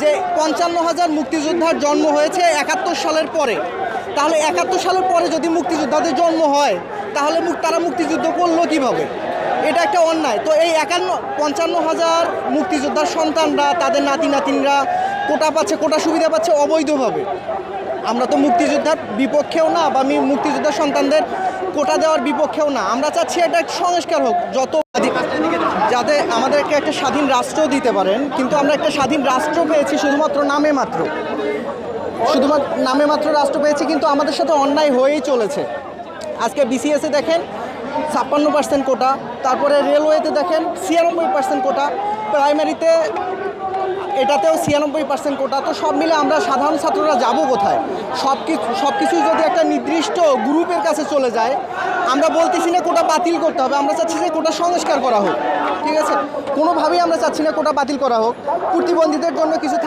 যে ৫৫,০০০ মুক্তিযোদ্ধার জন্ম হয়েছে ৭১ সালের পরে, তাহলে ৭১ সালের পরে যদি মুক্তিযোদ্ধাদের জন্ম হয় তাহলে তারা মুক্তিযুদ্ধ করলো কীভাবে? এটা একটা অন্যায়। তো এই ৫৫,০০০ মুক্তিযোদ্ধার সন্তানরা, তাদের নাতি নাতিনরা কোটা পাচ্ছে, কোটা সুবিধা পাচ্ছে অবৈধভাবে। আমরা তো মুক্তিযোদ্ধার বিপক্ষেও না, বা মুক্তিযোদ্ধার সন্তানদের কোটা দেওয়ার বিপক্ষেও না। আমরা চাচ্ছি এটা একটা সংস্কার হোক, যাতে আমাদেরকে একটা স্বাধীন রাষ্ট্র দিতে পারেন। কিন্তু আমরা একটা স্বাধীন রাষ্ট্র পেয়েছি শুধুমাত্র নামে মাত্র, রাষ্ট্র পেয়েছি, কিন্তু আমাদের সাথে অন্যায় হয়েই চলেছে। আজকে বিসিএসে দেখেন ৫৬% কোটা, তারপরে রেলওয়েতে দেখেন ৯৬% কোটা, প্রাইমারিতে এটাতেও ৯৬% কোটা। তো সব মিলে আমরা সাধারণ ছাত্ররা যাব কোথায়? সব কিছু যদি একটা নির্দিষ্ট গ্রুপের কাছে চলে যায়, আমরা বলতেছি না কোটা বাতিল করতে হবে, আমরা চাচ্ছি যে কোটা সংস্কার করা হোক। ঠিক আছে, কোনোভাবেই আমরা চাচ্ছি না কোটা বাতিল করা হোক। প্রতিবন্ধীদের জন্য কিছু